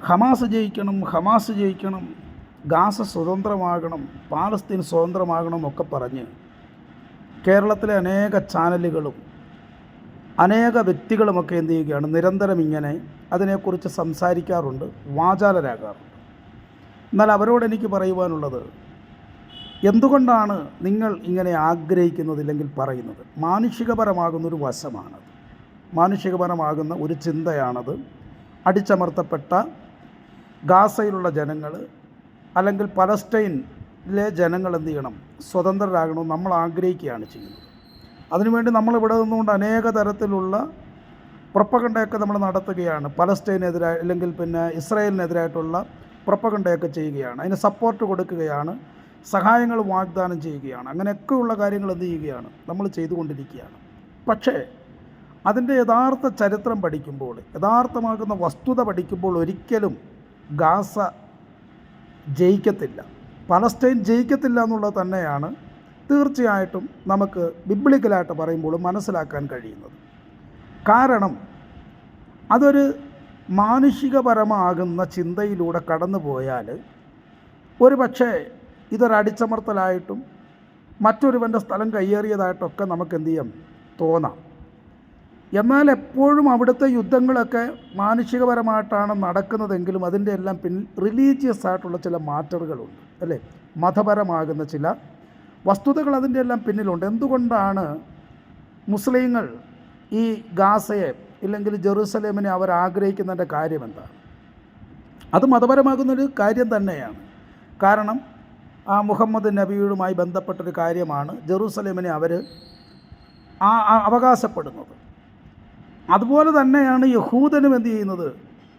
Hamas ജയിക്കണം, Hamas ജയിക്കണം, Gaza സ്വതന്ത്രമാകണം, Palestine സ്വതന്ത്രമാകണം ഒക്കെ പറഞ്ഞ് കേരളത്തിലെ അനേക ചാനലുകളും അനേക വ്യക്തികളുമൊക്കെ എന്ത് ചെയ്യുകയാണ്, നിരന്തരം ഇങ്ങനെ അതിനെക്കുറിച്ച് സംസാരിക്കാറുണ്ട്, വാചാലരാകാറുണ്ട്. എന്നാൽ അവരോട് എനിക്ക് പറയുവാനുള്ളത്, എന്തുകൊണ്ടാണ് നിങ്ങൾ ഇങ്ങനെ ആഗ്രഹിക്കുന്നതില്ലെങ്കിൽ പറയുന്നത്? മാനുഷികപരമാകുന്നൊരു വശമാണത്, മാനുഷികപരമാകുന്ന ഒരു ചിന്തയാണത്. അടിച്ചമർത്തപ്പെട്ട ഗാസയിലുള്ള ജനങ്ങൾ അല്ലെങ്കിൽ പലസ്തീനിലെ ജനങ്ങൾ എന്ത് ചെയ്യണം, സ്വതന്ത്രരാകണമെന്ന് നമ്മൾ ആഗ്രഹിക്കുകയാണ് ചെയ്യുന്നത്. അതിനുവേണ്ടി നമ്മളിവിടെ നിന്നുകൊണ്ട് അനേക തരത്തിലുള്ള പ്രൊപ്പഗണ്ടയൊക്കെ നമ്മൾ നടത്തുകയാണ്. പലസ്തീനെതിരായി അല്ലെങ്കിൽ ഇസ്രായേലിനെതിരായിട്ടുള്ള പ്രൊപ്പഗണ്ടയൊക്കെ ചെയ്യുകയാണ്, അതിന് സപ്പോർട്ട് കൊടുക്കുകയാണ്, സഹായങ്ങൾ വാഗ്ദാനം ചെയ്യുകയാണ്. അങ്ങനെയൊക്കെയുള്ള കാര്യങ്ങൾ എന്ത് ചെയ്യുകയാണ്, നമ്മൾ ചെയ്തുകൊണ്ടിരിക്കുകയാണ്. പക്ഷേ അതിൻ്റെ യഥാർത്ഥ ചരിത്രം പഠിക്കുമ്പോൾ, യഥാർത്ഥമാകുന്ന വസ്തുത പഠിക്കുമ്പോൾ ഒരിക്കലും ഗാസ ജയിക്കത്തില്ല, പലസ്തീൻ ജയിക്കത്തില്ല എന്നുള്ളത് തന്നെയാണ് തീർച്ചയായിട്ടും നമുക്ക് ബിബ്ലിക്കലായിട്ട് പറയുമ്പോൾ മനസ്സിലാക്കാൻ കഴിയുന്നത്. കാരണം അതൊരു മാനുഷികപരമാകുന്ന ചിന്തയിലൂടെ കടന്നു പോയാൽ ഒരു പക്ഷേ ഇതൊരടിച്ചമർത്തലായിട്ടും മറ്റൊരുവൻ്റെ സ്ഥലം കയ്യേറിയതായിട്ടൊക്കെ നമുക്ക് എന്ത് ചെയ്യാം, തോന്നാം. എന്നാൽ എപ്പോഴും അവിടുത്തെ യുദ്ധങ്ങളൊക്കെ മാനുഷികപരമായിട്ടാണ് നടക്കുന്നതെങ്കിലും അതിൻ്റെ എല്ലാം റിലീജിയസ് ആയിട്ടുള്ള ചില മാറ്ററുകളുണ്ട്, അല്ലേ? മതപരമാകുന്ന ചില വസ്തുതകൾ അതിൻ്റെ എല്ലാം പിന്നിലുണ്ട്. എന്തുകൊണ്ടാണ് മുസ്ലിങ്ങൾ ഈ ഗാസയെ ഇല്ലെങ്കിൽ ജെറുസലേമിനെ അവർ ആഗ്രഹിക്കുന്നതിൻ്റെ കാര്യം എന്താണ്? അത് മതപരമാകുന്നൊരു കാര്യം തന്നെയാണ്. കാരണം മുഹമ്മദ് നബിയുമായി ബന്ധപ്പെട്ടൊരു കാര്യമാണ് ജെറുസലേമിനെ അവർ അവകാശപ്പെടുന്നത്. അതുപോലെ തന്നെയാണ് യഹൂദനും എന്ത് ചെയ്യുന്നത്,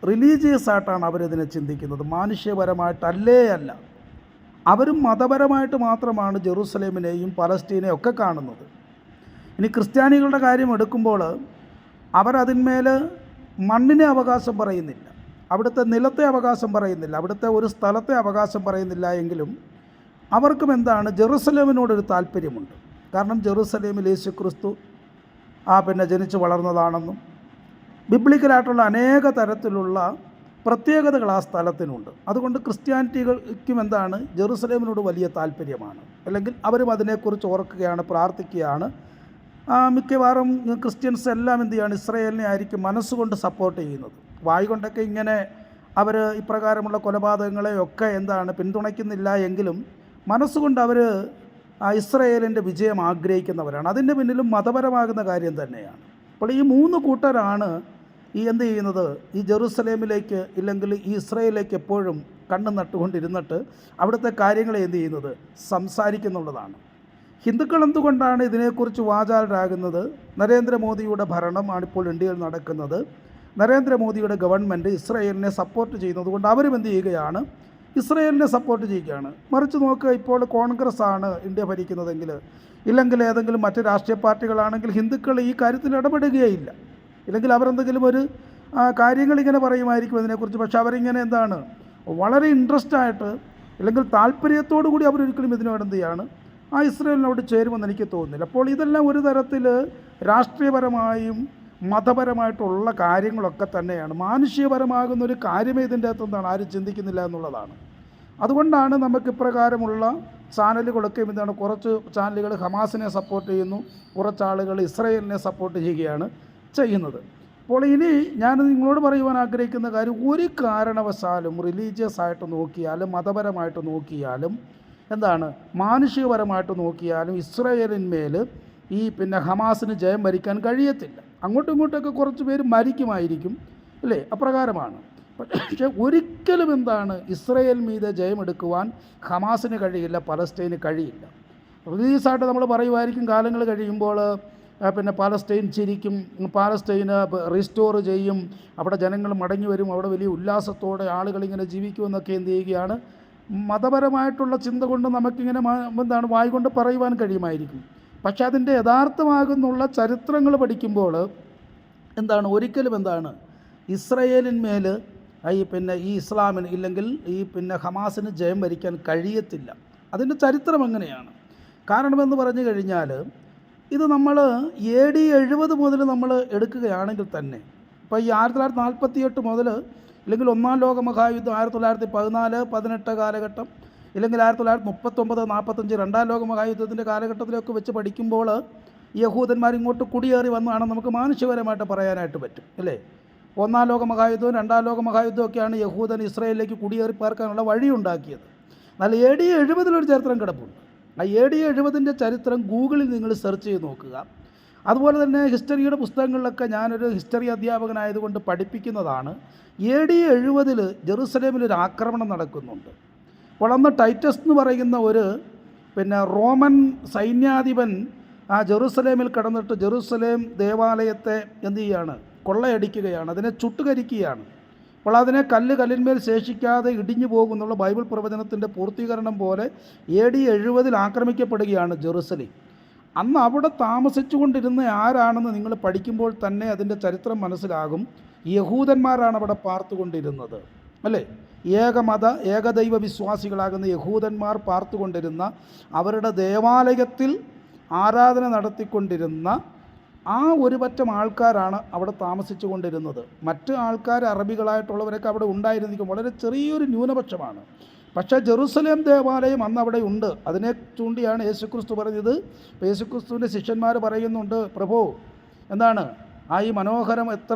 റിലീജിയസ് ആയിട്ടാണ് അവരിതിനെ ചിന്തിക്കുന്നത്, മാനുഷ്യപരമായിട്ടല്ലേ അല്ല. അവരും മതപരമായിട്ട് മാത്രമാണ് ജെറുസലേമിനെയും പലസ്തീനെയും ഒക്കെ കാണുന്നത്. ഇനി ക്രിസ്ത്യാനികളുടെ കാര്യം എടുക്കുമ്പോൾ അവരതിന്മേൽ മണ്ണിനെ അവകാശം പറയുന്നില്ല, അവിടുത്തെ നിലത്തെ അവകാശം പറയുന്നില്ല, അവിടുത്തെ ഒരു സ്ഥലത്തെ അവകാശം പറയുന്നില്ല. എങ്കിലും അവർക്കും എന്താണ്, ജെറുസലേമിനോടൊരു താല്പര്യമുണ്ട്. കാരണം ജെറുസലേമിൽ യേശുക്രിസ്തു ജനിച്ചു വളർന്നതാണെന്നും ബിബ്ലിക്കലായിട്ടുള്ള അനേക തരത്തിലുള്ള പ്രത്യേകതകൾ ആ സ്ഥലത്തിനുണ്ട്. അതുകൊണ്ട് ക്രിസ്ത്യാനിറ്റികൾക്കും എന്താണ്, ജെറുസലേമിനോട് വലിയ താല്പര്യമാണ്. അല്ലെങ്കിൽ അവരും അതിനെക്കുറിച്ച് ഓർക്കുകയാണ്, പ്രാർത്ഥിക്കുകയാണ്. മിക്കവാറും ക്രിസ്ത്യൻസ് എല്ലാം എന്ത് ചെയ്യാണ്, ഇസ്രായേലിനെ ആയിരിക്കും മനസ്സുകൊണ്ട് സപ്പോർട്ട് ചെയ്യുന്നത്. വായ് കൊണ്ടൊക്കെ ഇങ്ങനെ അവർ ഇപ്രകാരമുള്ള കൊലപാതകങ്ങളെയൊക്കെ പിന്തുണയ്ക്കുന്നില്ല എങ്കിലും മനസ്സുകൊണ്ട് അവർ ഇസ്രായേലിൻ്റെ വിജയം ആഗ്രഹിക്കുന്നവരാണ്. അതിൻ്റെ പിന്നിലും മതപരമാകുന്ന കാര്യം തന്നെയാണ്. അപ്പോൾ ഈ മൂന്ന് കൂട്ടരാണ് എന്ത് ചെയ്യുന്നത്, ഈ ജെറുസലേമിലേക്ക് ഇല്ലെങ്കിൽ ഈ ഇസ്രായേലിലേക്ക് എപ്പോഴും കണ്ണു നട്ടുകൊണ്ടിരുന്നിട്ട് അവിടുത്തെ കാര്യങ്ങളെ എന്ത് ചെയ്യുന്നത്, സംസാരിക്കുന്നുള്ളതാണ്. ഹിന്ദുക്കൾ എന്തുകൊണ്ടാണ് ഇതിനെക്കുറിച്ച് വാചാലരാകുന്നത്? നരേന്ദ്രമോദിയുടെ ഭരണമാണ് ഇപ്പോൾ ഇന്ത്യയിൽ നടക്കുന്നത്. നരേന്ദ്രമോദിയുടെ ഗവൺമെൻറ് ഇസ്രായേലിനെ സപ്പോർട്ട് ചെയ്യുന്നത് കൊണ്ട് അവരും എന്ത് ചെയ്യുകയാണ്, ഇസ്രായേലിനെ സപ്പോർട്ട് ചെയ്യുകയാണ്. മറിച്ച് നോക്കുക, ഇപ്പോൾ കോൺഗ്രസ് ആണ് ഇന്ത്യ ഭരിക്കുന്നതെങ്കിൽ ഇല്ലെങ്കിൽ ഏതെങ്കിലും മറ്റ് രാഷ്ട്രീയ പാർട്ടികളാണെങ്കിൽ ഹിന്ദുക്കൾ ഈ കാര്യത്തിൽ ഇടപെടുകയില്ല. ഇല്ലെങ്കിൽ അവരെന്തെങ്കിലും ഒരു കാര്യങ്ങളിങ്ങനെ പറയുമായിരിക്കും ഇതിനെക്കുറിച്ച്. പക്ഷെ അവരിങ്ങനെ വളരെ ഇൻട്രസ്റ്റ് ആയിട്ട് അല്ലെങ്കിൽ താല്പര്യത്തോടു കൂടി അവരൊരിക്കലും ഇതിനോട് എന്ത് ചെയ്യാണ്, ഇസ്രായേലിനോട് ചേരുമെന്ന് എനിക്ക് തോന്നുന്നില്ല. അപ്പോൾ ഇതെല്ലാം ഒരു തരത്തിൽ രാഷ്ട്രീയപരമായും മതപരമായിട്ടുള്ള കാര്യങ്ങളൊക്കെ തന്നെയാണ്. മാനുഷികപരമാകുന്നൊരു കാര്യമേ ഇതിൻ്റെ അകത്ത് ആരും ചിന്തിക്കുന്നില്ല എന്നുള്ളതാണ്. അതുകൊണ്ടാണ് നമുക്ക് ഇപ്രകാരമുള്ള ചാനലുകളൊക്കെ കുറച്ച് ചാനലുകൾ ഹമാസിനെ സപ്പോർട്ട് ചെയ്യുന്നു, കുറച്ചാളുകൾ ഇസ്രായേലിനെ സപ്പോർട്ട് ചെയ്യുകയാണ് ചെയ്യുന്നത്. അപ്പോൾ ഇനി ഞാൻ നിങ്ങളോട് പറയുവാൻ ആഗ്രഹിക്കുന്ന കാര്യം, ഒരു കാരണവശാലും റിലീജിയസ് ആയിട്ട് നോക്കിയാലും മതപരമായിട്ട് നോക്കിയാലും മാനുഷികപരമായിട്ട് നോക്കിയാലും ഇസ്രായേലിന്മേൽ ഈ ഹമാസിന് ജയം വരിക്കാൻ കഴിയത്തില്ല. അങ്ങോട്ടും ഇങ്ങോട്ടൊക്കെ കുറച്ച് പേര് മരിക്കുമായിരിക്കും, അല്ലേ? അപ്രകാരമാണ്. പക്ഷേ ഒരിക്കലും ഇസ്രായേൽ മീതെ ജയമെടുക്കുവാൻ ഹമാസിന് കഴിയില്ല, പലസ്തീന് കഴിയില്ല. റിലീസായിട്ട് നമ്മൾ പറയുമായിരിക്കും, കാലങ്ങൾ കഴിയുമ്പോൾ പലസ്തീൻ ചിരിക്കും, പാലസ്തീന് റീസ്റ്റോർ ചെയ്യും, അവിടെ ജനങ്ങൾ മടങ്ങി വരും, അവിടെ വലിയ ഉല്ലാസത്തോടെ ആളുകളിങ്ങനെ ജീവിക്കുമെന്നൊക്കെ എന്ത് ചെയ്യുകയാണ്, മതപരമായിട്ടുള്ള ചിന്ത കൊണ്ട് നമുക്കിങ്ങനെ വായിക്കൊണ്ട് പറയുവാൻ കഴിയുമായിരിക്കും. പക്ഷെ അതിൻ്റെ യഥാർത്ഥമാകുന്നുള്ള ചരിത്രങ്ങൾ പഠിക്കുമ്പോൾ ഒരിക്കലും ഇസ്രായേലിന്മേൽ ഈ ഇസ്ലാമിന് ഇല്ലെങ്കിൽ ഈ ഹമാസിന് ജയം വരിക്കാൻ കഴിയത്തില്ല. അതിൻ്റെ ചരിത്രം എങ്ങനെയാണ്? കാരണമെന്ന് പറഞ്ഞു കഴിഞ്ഞാൽ ഇത് നമ്മൾ AD 70 മുതൽ നമ്മൾ എടുക്കുകയാണെങ്കിൽ തന്നെ, ഇപ്പോൾ ഈ 1948 മുതൽ ഇല്ലെങ്കിൽ ഒന്നാം ലോക മഹായുദ്ധം 1914-18 കാലഘട്ടം, ഇല്ലെങ്കിൽ 1939-45 രണ്ടാം ലോക മഹായുദ്ധത്തിൻ്റെ കാലഘട്ടത്തിലൊക്കെ വെച്ച് പഠിക്കുമ്പോൾ യഹൂദന്മാർ ഇങ്ങോട്ട് കുടിയേറി വന്നാണ് നമുക്ക് മാനുഷികപരമായിട്ട് പറയാനായിട്ട് പറ്റും അല്ലേ. ഒന്നാം ലോക മഹായുദ്ധവും രണ്ടാം ലോക മഹായുദ്ധമൊക്കെയാണ് യഹൂദൻ ഇസ്രായേലിലേക്ക് കുടിയേറി പാർക്കാനുള്ള വഴിയുണ്ടാക്കിയത്. എന്നാൽ AD 70 ചരിത്രം കിടപ്പുണ്ട്. ആ AD 70 ചരിത്രം ഗൂഗിളിൽ നിങ്ങൾ സെർച്ച് ചെയ്ത് നോക്കുക. അതുപോലെ തന്നെ ഹിസ്റ്ററിയുടെ പുസ്തകങ്ങളിലൊക്കെ ഞാനൊരു ഹിസ്റ്ററി അധ്യാപകനായതുകൊണ്ട് പഠിപ്പിക്കുന്നതാണ്. AD 70 ജെറുസലേമിലൊരു ആക്രമണം നടക്കുന്നുണ്ട്. അപ്പോൾ അന്ന് ടൈറ്റസ് എന്ന് പറയുന്ന ഒരു റോമൻ സൈന്യാധിപൻ ആ ജെറുസലേമിൽ കടന്നിട്ട് ജെറുസലേം ദേവാലയത്തെ എന്ത് ചെയ്യുകയാണ്, കൊള്ളയടിക്കുകയാണ്, അതിനെ ചുട്ടുകരിക്കുകയാണ്. അപ്പോൾ അതിനെ കല്ലിന്മേൽ ശേഷിക്കാതെ ഇടിഞ്ഞു പോകുന്നുള്ള ബൈബിൾ പ്രവചനത്തിൻ്റെ പൂർത്തീകരണം പോലെ AD 70 ആക്രമിക്കപ്പെടുകയാണ് ജെറുസലേം. അന്ന് അവിടെ താമസിച്ചു കൊണ്ടിരുന്ന ആരാണെന്ന് നിങ്ങൾ പഠിക്കുമ്പോൾ തന്നെ അതിൻ്റെ ചരിത്രം മനസ്സിലാകും. യഹൂദന്മാരാണ് അവിടെ പാർത്തുകൊണ്ടിരുന്നത് അല്ലേ. ഏകമത ഏകദൈവ വിശ്വാസികളാകുന്ന യഹൂദന്മാർ പാർത്തുകൊണ്ടിരുന്ന, അവരുടെ ദേവാലയത്തിൽ ആരാധന നടത്തിക്കൊണ്ടിരുന്ന ആ ഒരു പറ്റം ആൾക്കാരാണ് അവിടെ താമസിച്ചു കൊണ്ടിരുന്നത്. മറ്റ് ആൾക്കാർ അറബികളായിട്ടുള്ളവരൊക്കെ അവിടെ ഉണ്ടായിരുന്നിരിക്കും, വളരെ ചെറിയൊരു ന്യൂനപക്ഷമാണ്. പക്ഷേ ജെറുസലേം ദേവാലയം അന്ന് അവിടെ ഉണ്ട്. അതിനെ ചൂണ്ടിയാണ് യേശുക്രിസ്തു പറഞ്ഞത്. ഇപ്പോൾ യേശുക്രിസ്തുവിൻ്റെ ശിഷ്യന്മാർ പറയുന്നുണ്ട്, പ്രഭു എന്താണ് ഈ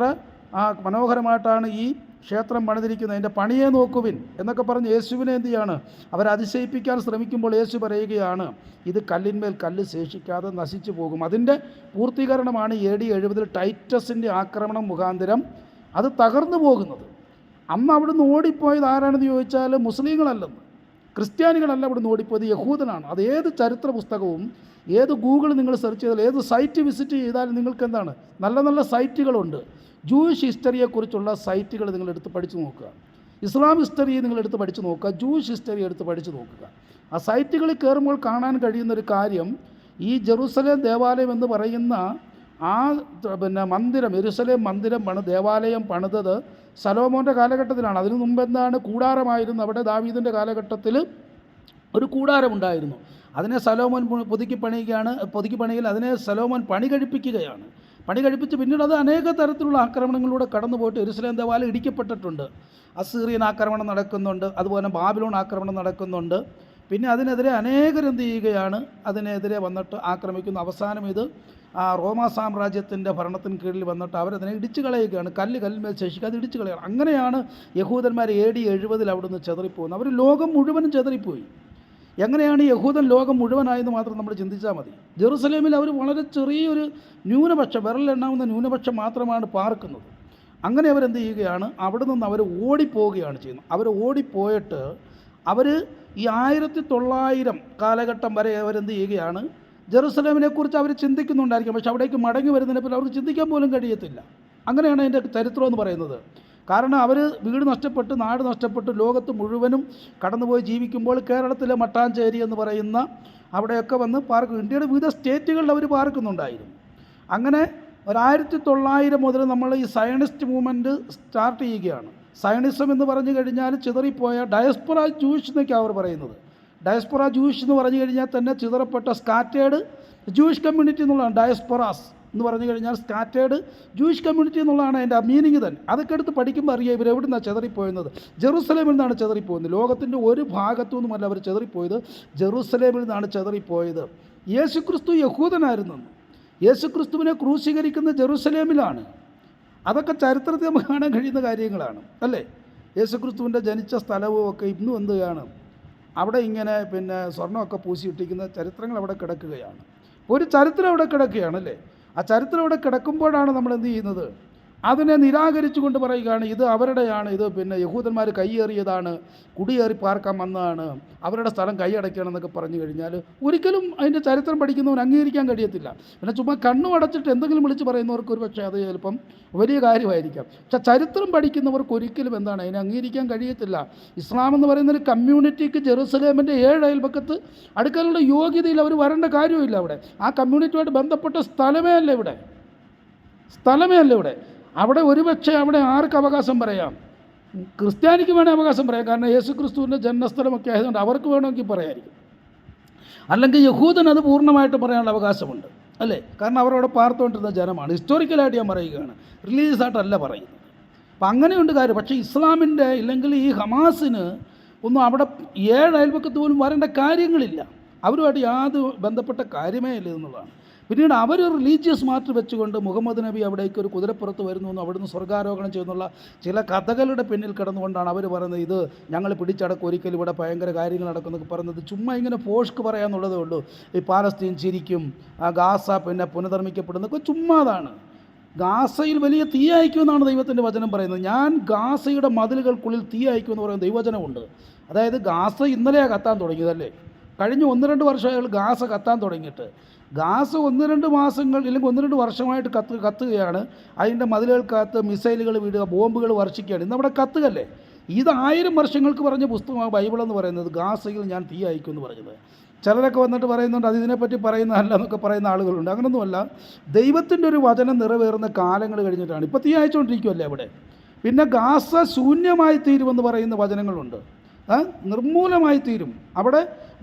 മനോഹരമായിട്ടാണ് ഈ ക്ഷേത്രം പണിതിരിക്കുന്നത്, അതിൻ്റെ പണിയെ നോക്കുവിൻ എന്നൊക്കെ പറഞ്ഞ് യേശുവിനെ എന്ത് ചെയ്യാണ്, അവരതിശയിപ്പിക്കാൻ ശ്രമിക്കുമ്പോൾ യേശു പറയുകയാണ്, ഇത് കല്ലിന്മേൽ കല്ല് ശേഷിക്കാതെ നശിച്ചു പോകും. അതിൻ്റെ പൂർത്തീകരണമാണ് AD 70 ടൈറ്റസിൻ്റെ ആക്രമണം മുഖാന്തരം അത് തകർന്നു പോകുന്നത്. അന്ന് അവിടുന്ന് ഓടിപ്പോയത് ആരാണെന്ന് ചോദിച്ചാൽ മുസ്ലിങ്ങളല്ലെന്ന്, ക്രിസ്ത്യാനികളല്ല അവിടുന്ന് ഓടിപ്പോയത്, യഹൂദനാണ്. അത് ഏത് ചരിത്ര പുസ്തകവും ഏത് ഗൂഗിൾ നിങ്ങൾ സെർച്ച് ചെയ്താൽ ഏത് സൈറ്റ് വിസിറ്റ് ചെയ്താലും നിങ്ങൾക്ക് എന്താണ്, നല്ല നല്ല സൈറ്റുകളുണ്ട്. ജൂയിഷ് ഹിസ്റ്ററിയെക്കുറിച്ചുള്ള സൈറ്റുകൾ നിങ്ങൾ എടുത്ത് പഠിച്ചു നോക്കുക. ഇസ്ലാം ഹിസ്റ്ററി നിങ്ങൾ എടുത്ത് പഠിച്ചു നോക്കുക. ജൂയിഷ് ഹിസ്റ്ററി എടുത്ത് പഠിച്ചു നോക്കുക. ആ സൈറ്റുകളിൽ കയറുമ്പോൾ കാണാൻ കഴിയുന്നൊരു കാര്യം, ഈ ജെറുസലേം ദേവാലയം എന്ന് പറയുന്ന ആ മന്ദിരം, യെരുശലേം മന്ദിരം ദേവാലയം പണിതത് ശലോമോൻ്റെ കാലഘട്ടത്തിലാണ്. അതിനു മുമ്പ് എന്താണ്, കൂടാരമായിരുന്നു. അവിടെ ദാവീദിൻ്റെ കാലഘട്ടത്തിൽ ഒരു കൂടാരമുണ്ടായിരുന്നു. അതിനെ ശലോമോൻ പുതുക്കി പണിയിൽ അതിനെ ശലോമോൻ പണി കഴിപ്പിക്കുകയാണ്. പണി കഴിപ്പിച്ച് പിന്നീട് അത് അനേക തരത്തിലുള്ള ആക്രമണങ്ങളിലൂടെ കടന്നു പോയിട്ട് യെരുശലേം ദേവാലയം ഇടിക്കപ്പെട്ടിട്ടുണ്ട്. അസീറിയൻ ആക്രമണം നടക്കുന്നുണ്ട്, അതുപോലെ ബാബിലോൺ ആക്രമണം നടക്കുന്നുണ്ട്. പിന്നെ അതിനെതിരെ അനേകരെന്ത് ചെയ്യുകയാണ്, അതിനെതിരെ വന്നിട്ട് ആക്രമിക്കുന്നു. അവസാനം ഇത് റോമാ സാമ്രാജ്യത്തിൻ്റെ ഭരണത്തിന് കീഴിൽ വന്നിട്ട് അവരതിനെ ഇടിച്ചു കളയുകയാണ്. കല്ലിന്മേൽ ശേഷിക്കാതെ ഇടിച്ചു കളയുകയാണ്. അങ്ങനെയാണ് യഹൂദന്മാർ AD 70 അവിടുന്ന് ചെതറിപ്പോകുന്നത്. അവർ ലോകം മുഴുവനും ചെതറിപ്പോയി. എങ്ങനെയാണ് യഹൂദൻ ലോകം മുഴുവനായെന്ന് മാത്രം നമ്മൾ ചിന്തിച്ചാൽ മതി. ജെറുസലേമിൽ അവർ വളരെ ചെറിയൊരു ന്യൂനപക്ഷം, വിരലിലെണ്ണാവുന്ന ന്യൂനപക്ഷം മാത്രമാണ് പാർക്കുന്നത്. അങ്ങനെ അവരെന്ത് ചെയ്യുകയാണ്, അവിടെ നിന്ന് അവർ ഓടിപ്പോവുകയാണ് ചെയ്യുന്നത്. അവർ ഓടിപ്പോയിട്ട് അവർ ഈ 1900 കാലഘട്ടം വരെ അവരെന്ത് ചെയ്യുകയാണ്, ജെറുസലേമിനെക്കുറിച്ച് അവർ ചിന്തിക്കുന്നുണ്ടായിരിക്കും. പക്ഷെ അവിടേക്ക് മടങ്ങി വരുന്നതിനെപ്പറ്റി അവർക്ക് ചിന്തിക്കാൻ പോലും കഴിയത്തില്ല. അങ്ങനെയാണ് അതിൻ്റെ ചരിത്രം എന്ന് പറയുന്നത്. കാരണം അവർ വീട് നഷ്ടപ്പെട്ട് നാട് നഷ്ടപ്പെട്ട് ലോകത്ത് മുഴുവനും കടന്നുപോയി ജീവിക്കുമ്പോൾ കേരളത്തിലെ മട്ടാഞ്ചേരി എന്ന് പറയുന്ന അവിടെയൊക്കെ വന്ന് പാർക്കും. ഇന്ത്യയുടെ വിവിധ സ്റ്റേറ്റുകളിൽ അവർ പാർക്കുന്നുണ്ടായിരുന്നു. അങ്ങനെ 1900 മുതൽ നമ്മൾ ഈ സയണിസ്റ്റ് മൂവ്മെൻറ്റ് സ്റ്റാർട്ട് ചെയ്യുകയാണ്. സയണിസം എന്ന് പറഞ്ഞു കഴിഞ്ഞാൽ ചിതറിപ്പോയ ഡയസ്പൊറ ജൂയിഷ് എന്നൊക്കെയാണ് അവർ പറയുന്നത്. ഡയസ്പൊറ ജൂയിഷ് എന്ന് പറഞ്ഞു കഴിഞ്ഞാൽ തന്നെ ചിതറപ്പെട്ട സ്കാറ്റേഡ് ജൂയിഷ് കമ്മ്യൂണിറ്റി എന്നുള്ളതാണ്. ഡയസ്പൊറാസ് എന്ന് പറഞ്ഞു കഴിഞ്ഞാൽ സ്കാറ്റേഡ് ജൂയിഷ് കമ്മ്യൂണിറ്റി എന്നുള്ളതാണ് അതിൻ്റെ മീനിങ് തന്നെ. അതൊക്കെ എടുത്ത് പഠിക്കുമ്പോൾ അറിയാം ഇവർ എവിടെ നിന്നാണ് ചെതറിപ്പോയെന്നത്. ജെറുസലേമിൽ നിന്നാണ് ചെതറിപ്പോയത്. ലോകത്തിൻ്റെ ഒരു ഭാഗത്തു നിന്നുമല്ല അവർ ചെതറിപ്പോയത്, ജെറുസലേമിൽ നിന്നാണ് ചെതറിപ്പോയത്. യേശുക്രിസ്തു യഹൂദനായിരുന്നു. യേശുക്രിസ്തുവിനെ ക്രൂശീകരിക്കുന്ന ജെറുസലേമിലാണ്. അതൊക്കെ ചരിത്രത്തിൽ നമുക്ക് കാണാൻ കഴിയുന്ന കാര്യങ്ങളാണ് അല്ലേ. യേശുക്രിസ്തുവിൻ്റെ ജനിച്ച സ്ഥലവും ഒക്കെ ഇന്നും എന്തുകയാണ്, അവിടെ ഇങ്ങനെ സ്വർണ്ണമൊക്കെ പൂശിയിട്ടിരിക്കുന്ന ചരിത്രങ്ങൾ അവിടെ കിടക്കുകയാണ്. ഒരു ചരിത്രം അവിടെ കിടക്കുകയാണല്ലേ. ആ ചരിത്രം അവിടെ കിടക്കുമ്പോഴാണ് നമ്മൾ എന്ത് ചെയ്യുന്നത്, അതിനെ നിരാകരിച്ചുകൊണ്ട് പറയുകയാണ് ഇത് അവരുടെയാണ്, ഇത് യഹൂദന്മാർ കൈയേറിയതാണ്, കുടിയേറി പാർക്കാൻ വന്നതാണ്, അവരുടെ സ്ഥലം കൈയടയ്ക്കണം എന്നൊക്കെ പറഞ്ഞു കഴിഞ്ഞാൽ ഒരിക്കലും അതിൻ്റെ ചരിത്രം പഠിക്കുന്നവൻ അംഗീകരിക്കാൻ കഴിയത്തില്ല. പിന്നെ ചുമ്മാ കണ്ണു അടച്ചിട്ട് എന്തെങ്കിലും വിളിച്ച് പറയുന്നവർക്ക് ഒരു പക്ഷേ അത് ചിലപ്പം വലിയ കാര്യമായിരിക്കാം. പക്ഷേ ചരിത്രം പഠിക്കുന്നവർക്ക് ഒരിക്കലും എന്താണ് അതിനെ അംഗീകരിക്കാൻ കഴിയത്തില്ല. ഇസ്ലാം എന്ന് പറയുന്നൊരു കമ്മ്യൂണിറ്റിക്ക് ജെറുസലേമിൻ്റെ 7 അയൽപക്കത്ത് അടുക്കാനുള്ള യോഗ്യതയിൽ അവർ വരേണ്ട കാര്യമില്ല. അവിടെ ആ കമ്മ്യൂണിറ്റിയുമായിട്ട് ബന്ധപ്പെട്ട സ്ഥലമേ അല്ല ഇവിടെ. അവിടെ ഒരുപക്ഷെ അവിടെ ആർക്ക് അവകാശം പറയാം, ക്രിസ്ത്യാനിക്ക് വേണേൽ അവകാശം പറയാം. കാരണം യേശുക്രിസ്തുവിൻ്റെ ജന്മസ്ഥലമൊക്കെ ആയതുകൊണ്ട് അവർക്ക് വേണമെങ്കിൽ പറയാമായിരിക്കും. അല്ലെങ്കിൽ യഹൂദൻ അത് പൂർണ്ണമായിട്ട് പറയാനുള്ള അവകാശമുണ്ട് അല്ലേ. കാരണം അവരവിടെ പാർത്തുകൊണ്ടിരുന്ന ജനമാണ്. ഹിസ്റ്റോറിക്കലായിട്ട് ഞാൻ പറയുകയാണ്, റിലീജിയസായിട്ടല്ല പറയുന്നത്. അപ്പം അങ്ങനെയുണ്ട് കാര്യം. പക്ഷേ ഇസ്ലാമിൻ്റെ ഇല്ലെങ്കിൽ ഈ ഹമാസിന് ഒന്നും അവിടെ 7 അയൽപക്കത്ത് പോലും വരേണ്ട കാര്യങ്ങളില്ല. അവരുമായിട്ട് യാതൊരു ബന്ധപ്പെട്ട കാര്യമേ ഇല്ല എന്നുള്ളതാണ്. പിന്നീട് അവർ റിലീജിയസ് മാറ്റർ വെച്ചുകൊണ്ട് മുഹമ്മദ് നബി അവിടേക്ക് ഒരു കുതിരപ്പുറത്ത് വരുന്നു എന്നും അവിടുന്ന് സ്വർഗ്ഗാരോഹണം ചെയ്യുന്നുള്ള ചില കഥകളുടെ പിന്നിൽ കിടന്നുകൊണ്ടാണ് അവർ പറയുന്നത് ഇത് ഞങ്ങൾ പിടിച്ചടക്കും, ഒരിക്കലും ഇവിടെ ഭയങ്കര കാര്യങ്ങൾ നടക്കുന്നൊക്കെ പറയുന്നത് ചുമ്മാ ഇങ്ങനെ പോഷ്ക്ക് പറയാമെന്നുള്ളതേ ഉള്ളൂ. ഈ പാലസ്തീൻ ചിരിക്കും, ഗാസ പിന്നെ പുനർനിർമ്മിക്കപ്പെടുന്നതൊക്കെ ചുമ്മാതാണ്. ഗാസയിൽ വലിയ തീ അയക്കുമെന്നാണ് ദൈവത്തിൻ്റെ വചനം പറയുന്നത്. ഞാൻ ഗാസയുടെ മതിലുകൾക്കുള്ളിൽ തീ അയക്കുമെന്ന് പറയുന്ന ദൈവവചനമുണ്ട്. അതായത് ഗാസ ഇന്നലെയാണ് കത്താൻ തുടങ്ങിയതല്ലേ. കഴിഞ്ഞ 1-2 വർഷമായി ഗാസ കത്താൻ തുടങ്ങിയിട്ട്. ഗാസ 1-2 മാസങ്ങൾ ഇല്ലെങ്കിൽ 1-2 വർഷമായിട്ട് കത്തുകയാണ്. അതിൻ്റെ മതിലുകൾക്കകത്ത് മിസൈലുകൾ വിടുക, ബോംബുകൾ വർഷിക്കുകയാണ്. ഇന്നവിടെ കത്തുകല്ലേ. ഇത് 1000 വർഷങ്ങൾക്ക് പറഞ്ഞ പുസ്തകമാണ് ബൈബിളെന്ന് പറയുന്നത്. ഗാസയിൽ ഞാൻ തീ അയക്കുമെന്ന് പറഞ്ഞത്. ചിലരൊക്കെ വന്നിട്ട് പറയുന്നുണ്ട് അത് ഇതിനെപ്പറ്റി പറയുന്നതല്ല എന്നൊക്കെ പറയുന്ന ആളുകളുണ്ട്. അങ്ങനൊന്നുമല്ല. ദൈവത്തിൻ്റെ ഒരു വചനം നിറവേറുന്ന കാലങ്ങൾ കഴിഞ്ഞിട്ടാണ്. ഇപ്പോൾ തീ അയച്ചുകൊണ്ടിരിക്കുമല്ലേ അവിടെ. പിന്നെ ഗാസ ശൂന്യമായി തീരുമെന്ന് പറയുന്ന വചനങ്ങളുണ്ട്. നിർമൂലമായി തീരും, അവിടെ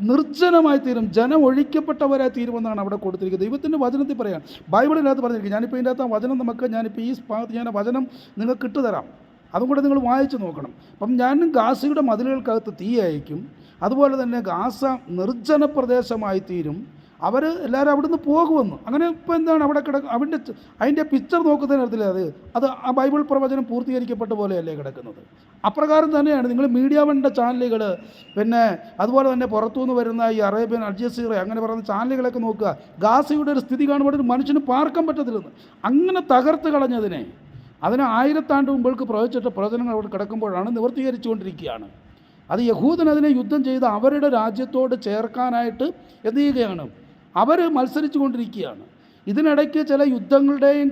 നിർജ്ജനമായി തീരും, ജനം ഒഴിക്കപ്പെട്ടവരെ തീരുമെന്നാണ് അവിടെ കൊടുത്തിരിക്കുന്നത്. ദൈവത്തിൻ്റെ വചനത്തിൽ പറയാം, ബൈബിളിനകത്ത് പറഞ്ഞിരിക്കുക. ഞാനിപ്പോൾ ഇതിൻ്റെ അകത്ത് വചനം ഞാനിപ്പോൾ ഈ ഭാഗത്ത് ഞാൻ വചനം നിങ്ങൾക്ക് ഇട്ടുതരാം. അതും കൂടെ നിങ്ങൾ വായിച്ച് നോക്കണം. അപ്പം ഞാനും ഗാസയുടെ മതിലുകൾക്കകത്ത് തീ അയക്കും, അതുപോലെ തന്നെ ഗാസ നിർജ്ജന പ്രദേശമായി തീരും, അവർ എല്ലാവരും അവിടുന്ന് പോകുമെന്ന്. അങ്ങനെ ഇപ്പോൾ എന്താണ് അവിടെ അതിൻ്റെ പിക്ചർ നോക്കുന്നതിനകത്തില്ല അത് ആ ബൈബിൾ പ്രവചനം പൂർത്തീകരിക്കപ്പെട്ട പോലെയല്ലേ കിടക്കുന്നത്. അപ്രകാരം തന്നെയാണ് നിങ്ങൾ മീഡിയ വണ്ണിൻ്റെ ചാനലുകൾ, പിന്നെ അതുപോലെ തന്നെ പുറത്തുനിന്ന് വരുന്ന ഈ അറേബ്യൻ അൽ ജസീറ അങ്ങനെ പറയുന്ന ചാനലുകളൊക്കെ നോക്കുക. ഗാസയുടെ ഒരു സ്ഥിതി കാണുമ്പോൾ ഒരു മനുഷ്യന് പാർക്കാൻ പറ്റത്തില്ലെന്ന്. അങ്ങനെ തകർത്ത് കളഞ്ഞതിനെ അതിന് 1000 ആണ്ട് മുമ്പൾക്ക് പ്രവചിച്ചിട്ട് പ്രവചനങ്ങൾ അവിടെ കിടക്കുമ്പോഴാണ് നിവർത്തീകരിച്ചുകൊണ്ടിരിക്കുകയാണ്. അത് യഹൂദൻ അതിനെ യുദ്ധം ചെയ്ത് അവരുടെ രാജ്യത്തോട് ചേർക്കാനായിട്ട് എന്ത് ചെയ്യുകയാണ്, അവർ മത്സരിച്ചു കൊണ്ടിരിക്കുകയാണ്. ഇതിനിടയ്ക്ക് ചില യുദ്ധങ്ങളുടെയും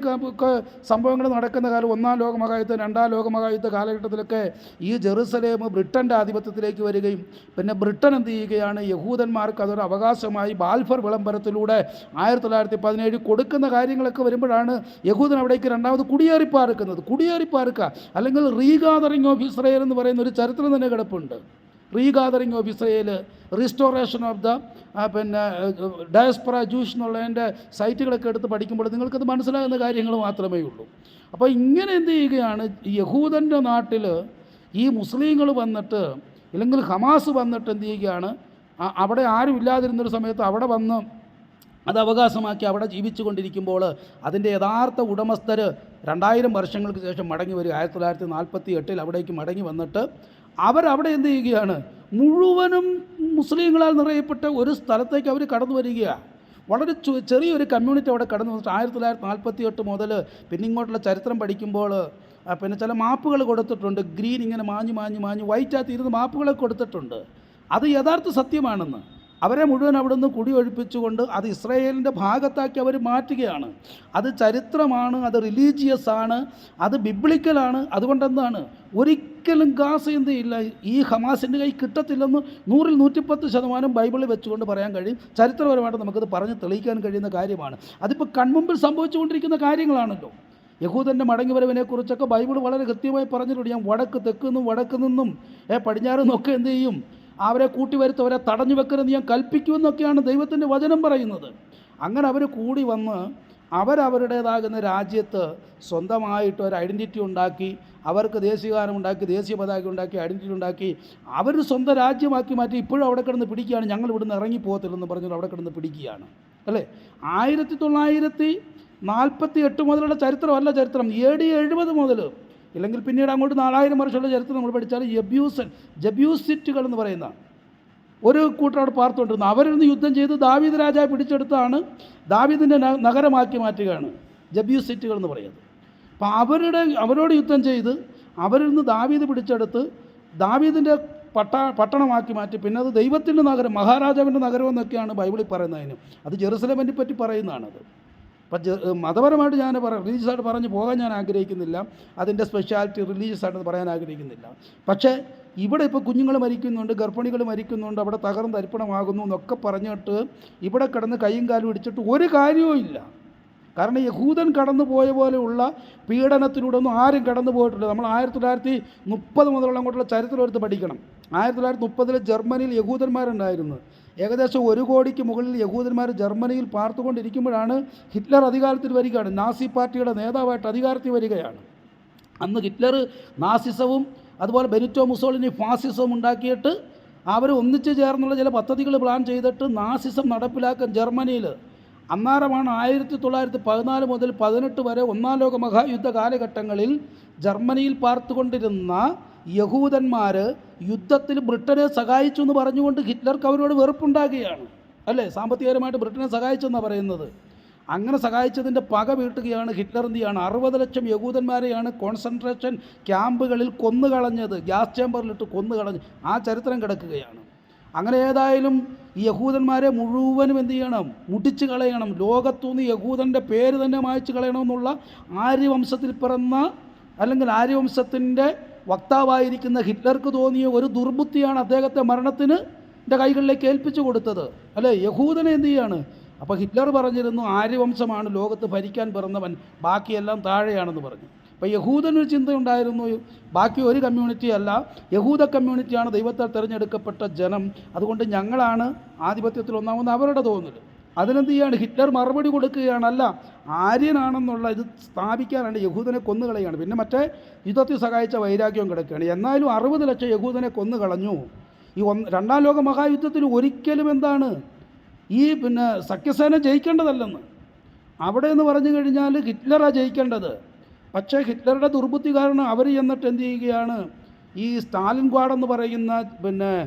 സംഭവങ്ങൾ നടക്കുന്ന കാലം 1-ാം ലോകമഹായുദ്ധം 2-ാം ലോകമഹായുദ്ധ കാലഘട്ടത്തിലൊക്കെ ഈ ജെറുസലേം ബ്രിട്ടൻ്റെ ആധിപത്യത്തിലേക്ക് വരികയും പിന്നെ ബ്രിട്ടൻ എന്ത് ചെയ്യുകയാണ്, യഹൂദന്മാർക്ക് അതൊരു അവകാശമായി ബാൽഫർ വിളംബരത്തിലൂടെ 1917 കൊടുക്കുന്ന കാര്യങ്ങളൊക്കെ വരുമ്പോഴാണ് യഹൂദൻ അവിടേക്ക് രണ്ടാമത് കുടിയേറിപ്പാർക്കുക അല്ലെങ്കിൽ റീഗാദറിങ് ഓഫ് ഇസ്രയേൽ എന്ന് പറയുന്ന ഒരു ചരിത്രം തന്നെ കിടപ്പുണ്ട്. Regathering of Israel, restoration of the പിന്നെ ഡയസ്പൊറ ജൂസ് എന്നുള്ളതിൻ്റെ സൈറ്റുകളൊക്കെ എടുത്ത് പഠിക്കുമ്പോൾ നിങ്ങൾക്കത് മനസ്സിലാകുന്ന കാര്യങ്ങൾ മാത്രമേ ഉള്ളൂ. അപ്പോൾ ഇങ്ങനെ എന്ത് ചെയ്യുകയാണ്, യഹൂദൻ്റെ നാട്ടിൽ ഈ മുസ്ലിങ്ങൾ വന്നിട്ട് ഇല്ലെങ്കിൽ ഹമാസ് വന്നിട്ട് എന്ത് ചെയ്യുകയാണ്, അവിടെ ആരും ഇല്ലാതിരുന്നൊരു സമയത്ത് അവിടെ വന്ന് അത് അവകാശമാക്കി അവിടെ ജീവിച്ചു കൊണ്ടിരിക്കുമ്പോൾ അതിൻ്റെ യഥാർത്ഥ ഉടമസ്ഥർ 2000 വർഷങ്ങൾക്ക് ശേഷം മടങ്ങി വരിക. 1948 അവിടേക്ക് മടങ്ങി വന്നിട്ട് അവരവിടെ എന്ത് ചെയ്യുകയാണ്, മുഴുവനും മുസ്ലിങ്ങളാൽ നിറയപ്പെട്ട ഒരു സ്ഥലത്തേക്ക് അവർ കടന്നു വരികയാണ്. വളരെ ചെറിയൊരു കമ്മ്യൂണിറ്റി അവിടെ കടന്നു വന്നിട്ട് 1948 മുതൽ പിന്നെ ഇങ്ങോട്ടുള്ള ചരിത്രം പഠിക്കുമ്പോൾ പിന്നെ ചില മാപ്പുകൾ കൊടുത്തിട്ടുണ്ട്. ഗ്രീൻ ഇങ്ങനെ മാഞ്ഞ് വൈറ്റാകത്ത് ഇരുന്ന് മാപ്പുകളൊക്കെ കൊടുത്തിട്ടുണ്ട്. അത് യഥാർത്ഥ സത്യമാണെന്ന്. അവരെ മുഴുവൻ അവിടെ നിന്ന് കുടിയൊഴിപ്പിച്ചുകൊണ്ട് അത് ഇസ്രായേലിൻ്റെ ഭാഗത്താക്കി അവർ മാറ്റുകയാണ്. അത് ചരിത്രമാണ്, അത് റിലീജിയസ് ആണ്, അത് ബിബ്ലിക്കലാണ്. അതുകൊണ്ടെന്താണ് ഒരിക്കലും ഗാസ എന്ത് ചെയ്യില്ല, ഈ ഹമാസിൻ്റെ കൈ കിട്ടത്തില്ലെന്ന് 100-ൽ 110% ബൈബിളിൽ വെച്ചുകൊണ്ട് പറയാൻ കഴിയും. ചരിത്രപരമായിട്ട് നമുക്കത് പറഞ്ഞ് തെളിയിക്കാൻ കഴിയുന്ന കാര്യമാണ്. അതിപ്പോൾ കൺമുമ്പിൽ സംഭവിച്ചുകൊണ്ടിരിക്കുന്ന കാര്യങ്ങളാണല്ലോ. യഹൂദൻ്റെ മടങ്ങിവരവിനെക്കുറിച്ചൊക്കെ ബൈബിൾ വളരെ കൃത്യമായി പറഞ്ഞിട്ടുണ്ട്. ഞാൻ വടക്ക് നിന്നും പടിഞ്ഞാറ് നിന്നൊക്കെ എന്ത് ചെയ്യും, അവരെ കൂട്ടിവരുത്തവരെ തടഞ്ഞു വെക്കരുതെന്ന് ഞാൻ കൽപ്പിക്കുമെന്നൊക്കെയാണ് ദൈവത്തിൻ്റെ വചനം പറയുന്നത്. അങ്ങനെ അവർ കൂടി വന്ന് അവരവരുടേതാകുന്ന രാജ്യത്ത് സ്വന്തമായിട്ട് ഒരു ഐഡൻറ്റിറ്റി ഉണ്ടാക്കി, അവർക്ക് ദേശീയഗാനം ഉണ്ടാക്കി, ദേശീയ പതാക ഉണ്ടാക്കി, ഐഡൻറ്റിറ്റി ഉണ്ടാക്കി, അവർ സ്വന്തം രാജ്യമാക്കി മാറ്റി. ഇപ്പോഴും അവിടെ കിടന്ന് പിടിക്കുകയാണ്. ഞങ്ങൾ ഇവിടുന്ന് ഇറങ്ങിപ്പോകത്തില്ലെന്ന് പറഞ്ഞാൽ അവിടെ കിടന്ന് പിടിക്കുകയാണ് അല്ലേ. 1948 മുതലുള്ള ചരിത്രമല്ല ചരിത്രം, AD 70 മുതൽ ഇല്ലെങ്കിൽ പിന്നീട് അങ്ങോട്ട് 4000 വർഷമുള്ള ചരിത്രം നമ്മൾ പഠിച്ചാൽ ജബ്യൂസിറ്റുകൾ എന്ന് പറയുന്ന ഒരു കൂട്ടർ അവിടെ പാർത്തുകൊണ്ടിരുന്നു. അവരിന്ന് യുദ്ധം ചെയ്ത് ദാവീദ് രാജാവ് പിടിച്ചെടുത്താണ്, ദാവീദിൻ്റെ നഗരമാക്കി മാറ്റുകയാണ് ജബ്യൂസിറ്റുകൾ എന്ന് പറയുന്നത്. അപ്പോൾ അവരോട് യുദ്ധം ചെയ്ത് അവരിൽ നിന്ന് ദാവീദ് പിടിച്ചെടുത്ത് ദാവീദിൻ്റെ പട്ടണമാക്കി മാറ്റി. പിന്നെ അത് ദൈവത്തിൻ്റെ നഗരം, മഹാരാജാവിൻ്റെ നഗരം എന്നൊക്കെയാണ് ബൈബിളിൽ പറയുന്നതിന്. അത് ജെറുസലേമിനെ പറ്റി പറയുന്നതാണത്. അപ്പം മതപരമായിട്ട് ഞാൻ റിലീജിയസായിട്ട് പറഞ്ഞ് പോകാൻ ഞാൻ ആഗ്രഹിക്കുന്നില്ല. അതിൻ്റെ സ്പെഷ്യാലിറ്റി റിലീജിയസായിട്ടെന്ന് പറയാൻ ആഗ്രഹിക്കുന്നില്ല. പക്ഷേ ഇവിടെ ഇപ്പോൾ കുഞ്ഞുങ്ങൾ മരിക്കുന്നുണ്ട്, ഗർഭിണികൾ മരിക്കുന്നുണ്ട്, അവിടെ തകർന്ന് തരിപ്പണമാകുന്നു എന്നൊക്കെ പറഞ്ഞിട്ട് ഇവിടെ കിടന്ന് കൈയും കാലും ഇടിച്ചിട്ട് ഒരു കാര്യവും ഇല്ല. കാരണം യഹൂദൻ കടന്നു പോയ പോലെയുള്ള പീഡനത്തിലൂടെ ഒന്നും ആരും കടന്നു പോയിട്ടില്ല. നമ്മൾ 1930 മുതലുള്ള അങ്ങോട്ടുള്ള ചരിത്രം എടുത്ത് പഠിക്കണം. 1930 ജർമ്മനിയിൽ യഹൂദന്മാരുണ്ടായിരുന്നു. ഏകദേശം 1 കോടിക്ക് മുകളിൽ യഹൂദന്മാർ ജർമ്മനിയിൽ പാർത്തുകൊണ്ടിരിക്കുമ്പോഴാണ് ഹിറ്റ്ലർ അധികാരത്തിൽ വരികയാണ്. നാസി പാർട്ടിയുടെ നേതാവായിട്ട് അധികാരത്തിൽ വരികയാണ്. അന്ന് ഹിറ്റ്ലർ നാസിസവും അതുപോലെ ബെനിറ്റോ മുസോളിനി ഫാസിസവും ഉണ്ടാക്കിയിട്ട് അവർ ഒന്നിച്ചു ചേർന്നുള്ള ചില പദ്ധതികൾ പ്ലാൻ ചെയ്തിട്ട് നാസിസം നടപ്പിലാക്കാൻ ജർമ്മനിയിൽ അന്നേരമാണ് 1914 മുതൽ 18 വരെ ഒന്നാം ലോക മഹായുദ്ധ കാലഘട്ടങ്ങളിൽ ജർമ്മനിയിൽ പാർത്തുകൊണ്ടിരുന്ന യഹൂദന്മാർ യുദ്ധത്തിൽ ബ്രിട്ടനെ സഹായിച്ചു എന്ന് പറഞ്ഞുകൊണ്ട് ഹിറ്റ്ലർക്ക് അവരോട് വെറുപ്പുണ്ടാകുകയാണ്. അല്ലേ? സാമ്പത്തികപരമായിട്ട് ബ്രിട്ടനെ സഹായിച്ചെന്നാണ് പറയുന്നത്. അങ്ങനെ സഹായിച്ചതിൻ്റെ പക വീട്ടുകയാണ് ഹിറ്റ്ലർ. എന്ത് ചെയ്യാണ്? 60 ലക്ഷം യഹൂദന്മാരെയാണ് കോൺസെൻട്രേഷൻ ക്യാമ്പുകളിൽ കൊന്നുകളഞ്ഞത്. ഗ്യാസ് ചേമ്പറിലിട്ട് കൊന്നുകളഞ്ഞ് ആ ചരിത്രം കിടക്കുകയാണ്. അങ്ങനെ ഏതായാലും ഈ യഹൂദന്മാരെ മുഴുവനും എന്ത് ചെയ്യണം? മുടിച്ച് കളയണം. ലോകത്തുനിന്ന് യഹൂദൻ്റെ പേര് തന്നെ മായ്ച്ച് കളയണമെന്നുള്ള ആര്യവംശത്തിൽ പിറന്ന അല്ലെങ്കിൽ ആര്യവംശത്തിൻ്റെ വക്താവായിരിക്കുന്ന ഹിറ്റ്ലർക്ക് തോന്നിയ ഒരു ദുർബുദ്ധിയാണ് അദ്ദേഹത്തെ മരണത്തിന് കൈകളിലേക്ക് ഏൽപ്പിച്ചു കൊടുത്തത്. അല്ലേ? യഹൂദനെ എന്ത് ചെയ്യാണ്? അപ്പോൾ ഹിറ്റ്ലർ പറഞ്ഞിരുന്നു ആര്യവംശമാണ് ലോകത്ത് ഭരിക്കാൻ പിറന്നവൻ, ബാക്കിയെല്ലാം താഴെയാണെന്ന് പറഞ്ഞു. അപ്പോൾ യഹൂദനൊരു ചിന്തയുണ്ടായിരുന്നു, ബാക്കി ഒരു കമ്മ്യൂണിറ്റി അല്ല, യഹൂദ കമ്മ്യൂണിറ്റിയാണ് ദൈവത്താൽ തിരഞ്ഞെടുക്കപ്പെട്ട ജനം, അതുകൊണ്ട് ഞങ്ങളാണ് ആധിപത്യത്തിൽ ഒന്നാമെന്ന് അവരുടെ തോന്നൽ. അതിനെന്ത് ചെയ്യാണ്? ഹിറ്റ്ലർ മറുപടി കൊടുക്കുകയാണ്, അല്ല, ആര്യനാണെന്നുള്ള ഇത് സ്ഥാപിക്കാനാണ് യഹൂദനെ കൊന്നുകളയാണ്. പിന്നെ മറ്റേ യുദ്ധത്തിൽ സഹായിച്ച വൈരാഗ്യവും കിടക്കുകയാണ്. എന്നാലും 60 ലക്ഷം യഹൂദനെ കൊന്നുകളഞ്ഞു. ഈ രണ്ടാം ലോക മഹായുദ്ധത്തിൽ ഒരിക്കലും എന്താണ് ഈ സഖ്യസേന ജയിക്കേണ്ടതല്ലെന്ന്. അവിടെ എന്ന് പറഞ്ഞു കഴിഞ്ഞാൽ ഹിറ്റ്ലറാണ് ജയിക്കേണ്ടത്. പക്ഷേ ഹിറ്റ്ലറുടെ ദുർബുദ്ധി കാരണം അവർ ചെന്നിട്ട് എന്ത് ചെയ്യുകയാണ്? ഈ സ്റ്റാലിൻഗ്രാഡ് എന്ന് പറയുന്ന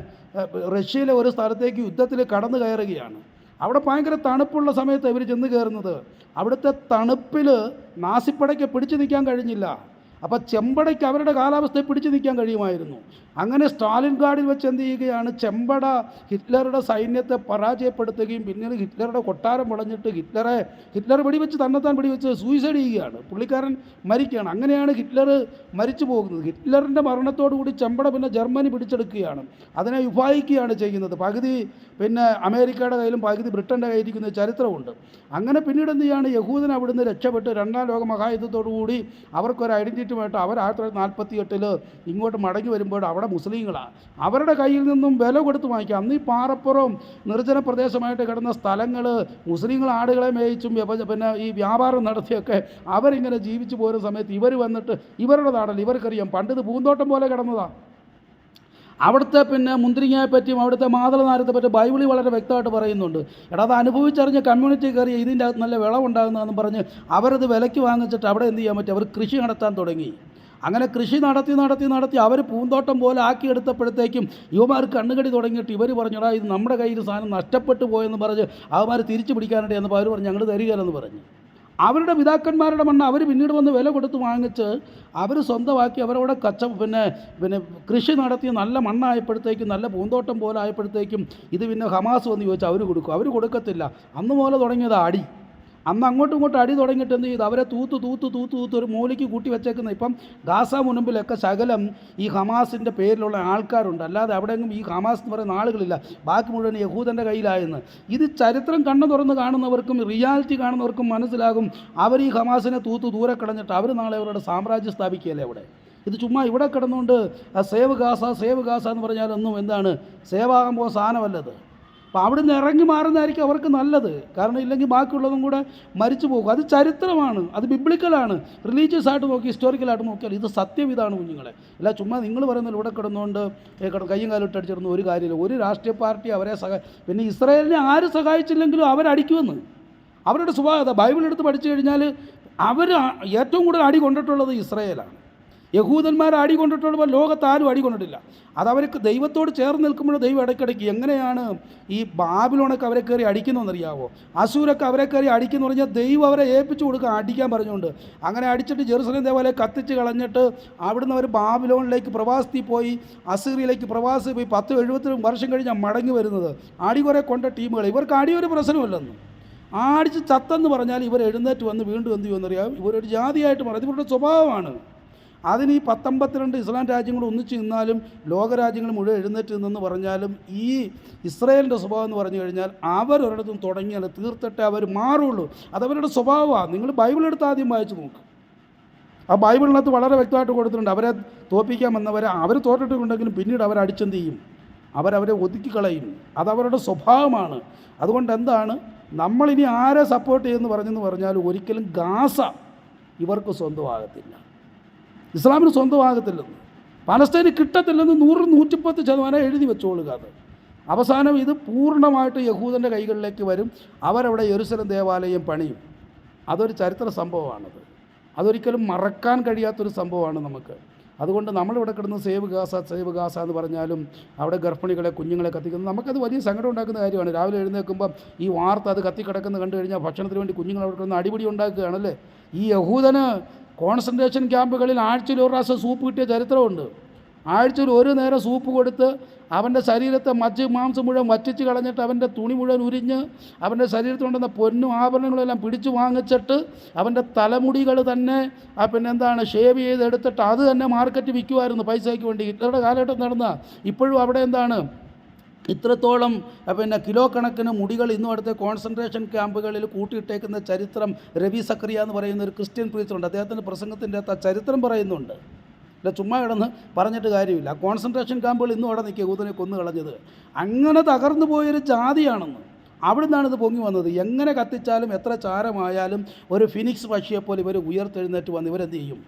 റഷ്യയിലെ ഒരു സ്ഥലത്തേക്ക് യുദ്ധത്തിൽ കടന്നു കയറുകയാണ്. അവിടെ ഭയങ്കര തണുപ്പുള്ള സമയത്ത് ഇവർ ചെന്ന് കയറുന്നത്. അവിടുത്തെ തണുപ്പിൽ നാസിപ്പടയ്ക്ക് പിടിച്ചു നിൽക്കാൻ കഴിഞ്ഞില്ല. അപ്പോൾ ചെമ്പടയ്ക്ക് അവരുടെ കാലാവസ്ഥയെ പിടിച്ചു നിൽക്കാൻ കഴിയുമായിരുന്നു. അങ്ങനെ സ്റ്റാലിൻഗ്രാഡിൽ വെച്ച് എന്ത് ചെയ്യുകയാണ്? ചെമ്പട ഹിറ്റ്ലറുടെ സൈന്യത്തെ പരാജയപ്പെടുത്തുകയും പിന്നീട് ഹിറ്റ്ലറുടെ കൊട്ടാരം വളഞ്ഞിട്ട് ഹിറ്റ്ലർ വെടിവെച്ച് തന്നെത്താൻ വെടിവെച്ച് സൂയിസൈഡ് ചെയ്യുകയാണ്. പുള്ളിക്കാരൻ മരിക്കുകയാണ്. അങ്ങനെയാണ് ഹിറ്റ്ലർ മരിച്ചു പോകുന്നത്. ഹിറ്റ്ലറിൻ്റെ മരണത്തോടുകൂടി ചെമ്പട പിന്നെ ജർമ്മനി പിടിച്ചെടുക്കുകയാണ്. അതിനെ വിഭാഗിക്കുകയാണ് ചെയ്യുന്നത്. പകുതി അമേരിക്കയുടെ കയ്യിലും പകുതി ബ്രിട്ടൻ്റെ കയ്യിരിക്കുന്ന ചരിത്രമുണ്ട്. അങ്ങനെ പിന്നീട് എന്ത് ചെയ്യാണ്? യഹൂദൻ അവിടുന്ന് രക്ഷപ്പെട്ട് രണ്ടാം ലോക മഹായുദ്ധത്തോടുകൂടി അവർക്കൊരു ഐഡൻറ്റിറ്റിയുമായിട്ട് അവർ 1948 ഇങ്ങോട്ട് മടങ്ങി വരുമ്പോൾ അവിടെ മുസ്ലിങ്ങളാണ്. അവരുടെ കയ്യിൽ നിന്നും വില കൊടുത്ത് വാങ്ങിക്കുക. അന്ന് ഈ പാറപ്പുറം നിർജ്ജന പ്രദേശമായിട്ട് കിടന്ന സ്ഥലങ്ങൾ മുസ്ലിങ്ങൾ ആടുകളെ മേയിച്ചും ഈ വ്യാപാരം നടത്തിയൊക്കെ അവരിങ്ങനെ ജീവിച്ചു പോരുന്ന സമയത്ത് ഇവർ വന്നിട്ട് ഇവരുടെ നാടല്ല, ഇവർക്കറിയാം പണ്ടിത് പൂന്തോട്ടം പോലെ കിടന്നതാണ്. അവിടുത്തെ മുന്തിരിങ്ങയെ പറ്റിയും അവിടുത്തെ മാതളനാരത്തെ പറ്റി ബൈബിളിൽ വളരെ വ്യക്തമായിട്ട് പറയുന്നുണ്ട്. എടാ, അത് അനുഭവിച്ചറിഞ്ഞ് കമ്മ്യൂണിറ്റി കയറി ഇതിൻ്റെ അകത്ത് നല്ല വിളവുണ്ടാകുന്നതെന്ന് പറഞ്ഞ് അവരത് വിലയ്ക്ക് വാങ്ങിച്ചിട്ട് അവിടെ എന്ത് ചെയ്യാൻ പറ്റും? അവർ കൃഷി നടത്താൻ തുടങ്ങി. അങ്ങനെ കൃഷി നടത്തി അവർ പൂന്തോട്ടം പോലെ ആക്കിയെടുത്തപ്പോഴത്തേക്കും യുവമാർ കണ്ണുകടി തുടങ്ങിയിട്ട് ഇവർ പറഞ്ഞടാ, ഇത് നമ്മുടെ കയ്യിൽ സാധനം നഷ്ടപ്പെട്ടു പോയെന്ന് പറഞ്ഞ് അവന്മാർ തിരിച്ചു പിടിക്കാനുണ്ട് എന്നപ്പോൾ അവർ പറഞ്ഞു ഞങ്ങൾ തരികയില്ലെന്ന് പറഞ്ഞു. അവരുടെ പിതാക്കന്മാരുടെ മണ്ണ് അവർ പിന്നീട് വന്ന് വില കൊടുത്ത് വാങ്ങിച്ച് അവർ സ്വന്തമാക്കി അവരവിടെ കൃഷി നടത്തി നല്ല മണ്ണായപ്പോഴത്തേക്കും നല്ല പൂന്തോട്ടം പോലെ ആയപ്പോഴത്തേക്കും ഇത് ഹമാസ് വന്ന് ചോദിച്ചാൽ അവർ കൊടുക്കും. അവർ കൊടുക്കത്തില്ല. അന്ന് പോലെ തുടങ്ങിയത് അടി. അന്ന് അങ്ങോട്ടും ഇങ്ങോട്ടും അടി തുടങ്ങിയിട്ട് എന്ത് ചെയ്തു? അവരെ തൂത്ത് ഒരു മൂലയ്ക്ക് കൂട്ടി വെച്ചേക്കുന്നത്. ഇപ്പം ഗാസ മുനമ്പിലൊക്കെ ശകലം ഈ ഹമാസിൻ്റെ പേരിലുള്ള ആൾക്കാരുണ്ട്, അല്ലാതെ അവിടെയെങ്കിലും ഈ ഹമാസ് എന്ന് പറയുന്ന ആളുകളില്ല. ബാക്കി മുഴുവൻ യഹൂദൻ്റെ കയ്യിലായെന്ന്. ഇത് ചരിത്രം കണ്ണു തുറന്ന് കാണുന്നവർക്കും റിയാലിറ്റി കാണുന്നവർക്കും മനസ്സിലാകും. അവർ ഈ ഹമാസിനെ ദൂരെ കളഞ്ഞിട്ട് അവർ നാളെ അവരുടെ സാമ്രാജ്യം സ്ഥാപിക്കുകയല്ലേ അവിടെ. ഇത് ചുമ്മാ ഇവിടെ കിടന്നുകൊണ്ട് സേവ് ഗാസ എന്ന് പറഞ്ഞാലൊന്നും എന്താണ് സേവാകാൻ പോകുന്ന സാധനമല്ലത്. അപ്പോൾ അവിടെ നിന്ന് ഇറങ്ങി മാറുന്നതായിരിക്കും അവർക്ക് നല്ലത്. കാരണം ഇല്ലെങ്കിൽ ബാക്കിയുള്ളതും കൂടെ മരിച്ചു പോകും. അത് ചരിത്രമാണ്, അത് ബിബ്ലിക്കലാണ്. റിലീജിയസ് ആയിട്ട് നോക്കി, ഹിസ്റ്റോറിക്കലായിട്ട് നോക്കിയാൽ ഇത് സത്യം ഇതാണ് കുഞ്ഞുങ്ങളെ. അല്ല ചുമ്മാ നിങ്ങൾ പറയുന്നത് ഇവിടെ കിടന്നുകൊണ്ട് കയ്യും കാലും ഇട്ടടിച്ചിരുന്ന ഒരു കാര്യമില്ല. ഒരു രാഷ്ട്രീയ പാർട്ടി അവരെ ഇസ്രായേലിനെ ആര് സഹായിച്ചില്ലെങ്കിലും അവരടിക്കുമെന്ന് അവരുടെ സ്വഭാവം. ബൈബിൾ എടുത്ത് പഠിച്ചു കഴിഞ്ഞാൽ അവർ ഏറ്റവും കൂടുതൽ അടി കൊണ്ടിട്ടുള്ളത് ഇസ്രായേലാണ്. യഹൂദന്മാർ അടി കൊണ്ടിട്ടുള്ളപ്പോൾ ലോകത്താരും അടി കൊണ്ടിട്ടില്ല. അതവർക്ക് ദൈവത്തോട് ചേർന്ന് നിൽക്കുമ്പോൾ ദൈവം ഇടയ്ക്കിടയ്ക്ക് എങ്ങനെയാണ് ഈ ബാബിലോണൊക്കെ അവരെ കയറി അടിക്കുന്നതെന്നറിയാവോ? അസൂരൊക്കെ അവരെ കയറി അടിക്കുന്നു പറഞ്ഞാൽ ദൈവം അവരെ ഏൽപ്പിച്ചു കൊടുക്കുക അടിക്കാൻ പറഞ്ഞുകൊണ്ട്. അങ്ങനെ അടിച്ചിട്ട് ജെറുസലേം ദേവാലയം കത്തിച്ച് കളഞ്ഞിട്ട് അവിടുന്ന് അവർ ബാബിലോണിലേക്ക് പ്രവാസത്തിൽ പോയി, അസീറിയയിലേക്ക് പ്രവാസി പോയി 10-70 വർഷം കഴിഞ്ഞാൽ മടങ്ങി വരുന്നത്. അടി കുറെ കൊണ്ട ടീമുകൾ. ഇവർക്ക് അടിയൊരു പ്രശ്നമല്ലെന്ന്. അടിച്ച് ചത്തെന്ന് പറഞ്ഞാൽ ഇവർ എഴുന്നേറ്റ് വന്ന് വീണ്ടും എന്ത് ചെയ്യുമെന്നറിയാം? ഇവരൊരു ജാതിയായിട്ട് മാറും. ഇവരുടെ സ്വഭാവമാണ്. അതിന് ഈ 52 ഇസ്ലാം രാജ്യങ്ങൾ ഒന്നിച്ച് നിന്നാലും ലോകരാജ്യങ്ങൾ മുഴുവൻ എഴുന്നേറ്റ് നിന്നെന്ന് പറഞ്ഞാലും ഈ ഇസ്രായേലിൻ്റെ സ്വഭാവം എന്ന് പറഞ്ഞു കഴിഞ്ഞാൽ അവരൊരിടത്തും തുടങ്ങിയാൽ തീർത്തിട്ടേ അവർ മാറുള്ളൂ. അതവരുടെ സ്വഭാവമാണ്. നിങ്ങൾ ബൈബിളെടുത്ത് ആദ്യം വായിച്ച് നോക്ക്. ആ ബൈബിളിനകത്ത് വളരെ വ്യക്തമായിട്ട് കൊടുത്തിട്ടുണ്ട്. അവരെ തോൽപ്പിക്കാൻ വന്നവരെ അവർ തോറ്റിട്ടുണ്ടെങ്കിലും പിന്നീട് അവരടിച്ചെന്ത് ചെയ്യും? അവരെ ഒതുക്കിക്കളയും. അതവരുടെ സ്വഭാവമാണ്. അതുകൊണ്ട് എന്താണ് നമ്മളിനി ആരെ സപ്പോർട്ട് ചെയ്യുമെന്ന് പറഞ്ഞെന്ന് പറഞ്ഞാൽ ഒരിക്കലും ഗാസ ഇവർക്ക് സ്വന്തമാകത്തില്ല. ഇസ്ലാമിന് സ്വന്തമാകത്തില്ലെന്ന്, പലസ്തീന് കിട്ടത്തില്ലെന്ന് 100-110% എഴുതി വെച്ചോളുക. അത് അവസാനം ഇത് പൂർണ്ണമായിട്ട് യഹൂദൻ്റെ കൈകളിലേക്ക് വരും. അവരവിടെ യെരുശലേം ദേവാലയം പണിയും. അതൊരു ചരിത്ര സംഭവമാണത്. അതൊരിക്കലും മറക്കാൻ കഴിയാത്തൊരു സംഭവമാണ് നമുക്ക്. അതുകൊണ്ട് നമ്മളിവിടെ കിടന്ന് സേവ് ഗാസ എന്ന് പറഞ്ഞാലും അവിടെ ഗർഭിണികളെ കുഞ്ഞുങ്ങളെ കത്തിക്കുന്നത് നമുക്കത് വലിയ സങ്കടം ഉണ്ടാക്കുന്ന കാര്യമാണ്. രാവിലെ എഴുന്നേൽക്കുമ്പം ഈ വാർത്ത അത് കത്തിക്കിടക്കുന്നത് കണ്ടു കഴിഞ്ഞാൽ ഭക്ഷണത്തിന് വേണ്ടി കുഞ്ഞുങ്ങൾ അവിടെ കിടന്ന് അടിപിടി ഉണ്ടാക്കുകയാണല്ലേ. ഈ യഹൂദന് കോൺസെൻട്രേഷൻ ക്യാമ്പുകളിൽ ആഴ്ചയിൽ ഒരു പ്രാവശ്യം സൂപ്പ് കിട്ടിയ ചരിത്രമുണ്ട്. ആഴ്ചയിൽ ഒരു നേരം സൂപ്പ് കൊടുത്ത് അവൻ്റെ ശരീരത്തെ മാംസം മുഴുവൻ വറ്റിച്ച് കളഞ്ഞിട്ട് അവൻ്റെ തുണി മുഴുവൻ ഉരിഞ്ഞ് അവൻ്റെ ശരീരത്തിലുണ്ടെന്ന പൊന്നും ആഭരണങ്ങളെല്ലാം പിടിച്ചു വാങ്ങിച്ചിട്ട് അവൻ്റെ തലമുടികൾ തന്നെ ഷേവ് ചെയ്തെടുത്തിട്ട് അത് തന്നെ മാർക്കറ്റ് വിൽക്കുമായിരുന്നു പൈസയ്ക്ക് വേണ്ടി. ഹിറ്റ്ലറുടെ കാലഘട്ടം നടന്ന ഇപ്പോഴും അവിടെ ഇത്രത്തോളം കിലോ കണക്കിന് മുടികൾ ഇന്നും അടുത്ത കോൺസെൻട്രേഷൻ ക്യാമ്പുകളിൽ കൂട്ടിയിട്ടേക്കുന്ന ചരിത്രം രവി സക്രിയ എന്ന് പറയുന്ന ഒരു ക്രിസ്ത്യൻ പ്രീച്ചറുണ്ട്. അദ്ദേഹത്തിൻ്റെ പ്രസംഗത്തിൻ്റെ അകത്ത് ആ ചരിത്രം പറയുന്നുണ്ട്. അല്ല, ചുമ്മാ കിടന്ന് പറഞ്ഞിട്ട് കാര്യമില്ല. കോൺസെൻട്രേഷൻ ക്യാമ്പുകൾ ഇന്നും അവിടെ നിൽക്കുക യഹൂദനെ കൊന്നു കളഞ്ഞത്. അങ്ങനെ തകർന്നു പോയൊരു ജാതിയാണെന്ന്. അവിടെ നിന്നാണ് ഇത് പൊങ്ങി വന്നത്. എങ്ങനെ കത്തിച്ചാലും എത്ര ചാരമായാലും ഒരു ഫിനിക്സ് പക്ഷിയെപ്പോലെ ഇവർ ഉയർത്തെഴുന്നേറ്റ് വന്ന് ഇവരെന്ത് ചെയ്യും?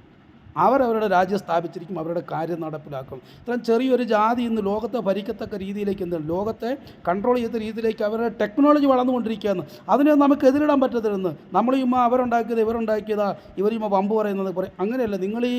അവരവരുടെ രാജ്യം സ്ഥാപിച്ചിരിക്കും, അവരുടെ കാര്യം നടപ്പിലാക്കും. ഇത്രയും ചെറിയൊരു ജാതി ഇന്ന് ലോകത്തെ ഭരിക്കത്തക്ക രീതിയിലേക്ക് ലോകത്തെ കൺട്രോൾ ചെയ്ത രീതിയിലേക്ക് അവരുടെ ടെക്നോളജി വളർന്നുകൊണ്ടിരിക്കുകയെന്ന്. അതിനെ നമുക്ക് എതിരിടാൻ പറ്റത്തില്ലെന്ന്. നമ്മൾ അവരുണ്ടാക്കിയത് ഇവരുണ്ടാക്കിയതാ, ഇവർ വമ്പ് പറയുന്നത് പറയും. അങ്ങനെയല്ല. നിങ്ങൾ ഈ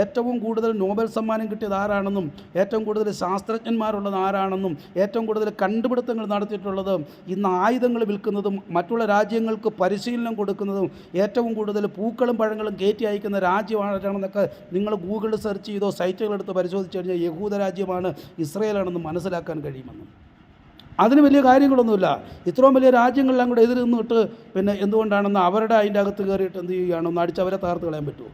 ഏറ്റവും കൂടുതൽ നോബൽ സമ്മാനം കിട്ടിയത് ആരാണെന്നും ഏറ്റവും കൂടുതൽ ശാസ്ത്രജ്ഞന്മാരുള്ളത് ആരാണെന്നും ഏറ്റവും കൂടുതൽ കണ്ടുപിടുത്തങ്ങൾ നടത്തിയിട്ടുള്ളത് ഇന്ന് ആയുധങ്ങൾ വിൽക്കുന്നതും മറ്റുള്ള രാജ്യങ്ങൾക്ക് പരിശീലനം കൊടുക്കുന്നതും ഏറ്റവും കൂടുതൽ പൂക്കളും പഴങ്ങളും കയറ്റി അയക്കുന്ന രാജ്യമാണെന്നൊക്കെ നിങ്ങൾ ഗൂഗിളിൽ സെർച്ച് ചെയ്തോ സൈറ്റുകളെടുത്ത് പരിശോധിച്ച് കഴിഞ്ഞാൽ യഹൂദ രാജ്യമാണ്, ഇസ്രയേലാണെന്ന് മനസ്സിലാക്കാൻ കഴിയുമെന്ന്. അതിന് വലിയ കാര്യങ്ങളൊന്നുമില്ല. ഇത്രയും വലിയ രാജ്യങ്ങളെല്ലാം കൂടെ എതിര് നിന്നിട്ട് എന്തുകൊണ്ടാണെന്ന് അവരുടെ അതിൻ്റെ അകത്ത് കയറിയിട്ട് എന്ത് ചെയ്യുകയാണ്? ഒന്ന് അടിച്ച് അവരെ തകർത്ത് കളയാൻ പറ്റുമോ?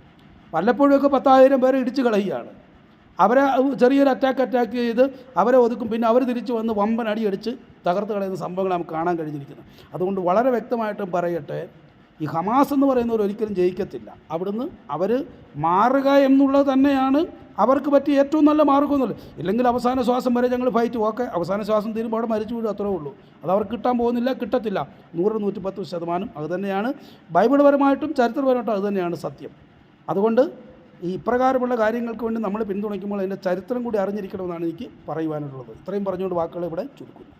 വല്ലപ്പോഴൊക്കെ 10,000 പേരെ ഇടിച്ച് കളയുകയാണ്. അവരെ ചെറിയൊരു അറ്റാക്ക് ചെയ്ത് അവരെ ഒതുക്കും. പിന്നെ അവർ തിരിച്ച് വന്ന് വമ്പൻ അടിയടിച്ച് തകർത്ത് കളയുന്ന സംഭവങ്ങൾ നമുക്ക് കാണാൻ കഴിഞ്ഞിരിക്കുന്നത്. അതുകൊണ്ട് വളരെ വ്യക്തമായിട്ടും പറയട്ടെ, ഈ ഹമാസ് എന്ന് പറയുന്നവർ ഒരിക്കലും ജയിക്കത്തില്ല. അവിടുന്ന് അവർ മാറുക എന്നുള്ളത് തന്നെയാണ് അവർക്ക് പറ്റിയ ഏറ്റവും നല്ല മാർഗ്ഗമൊന്നുമില്ല. ഇല്ലെങ്കിൽ അവസാന ശ്വാസം വരെ ഞങ്ങൾ ഫൈറ്റ്, ഓക്കെ, അവസാന ശ്വാസം തീരുമ്പോൾ അവിടെ മരിച്ചു വീഴും, അത്രേ ഉള്ളൂ. അത് അവർക്ക് കിട്ടാൻ പോകുന്നില്ല, കിട്ടത്തില്ല. 100-110% അത് തന്നെയാണ് ബൈബിൾപരമായിട്ടും ചരിത്രപരമായിട്ടും അത് തന്നെയാണ് സത്യം. അതുകൊണ്ട് ഈ ഇപ്രകാരമുള്ള കാര്യങ്ങൾക്ക് വേണ്ടി നമ്മൾ പിന്തുണയ്ക്കുമ്പോൾ അതിൻ്റെ ചരിത്രം കൂടി അറിഞ്ഞിരിക്കണമെന്നാണ് എനിക്ക് പറയുവാനുള്ളത്. ഇത്രയും പറഞ്ഞുകൊണ്ട് വാക്കുകൾ ഇവിടെ ചുരുക്കുന്നു.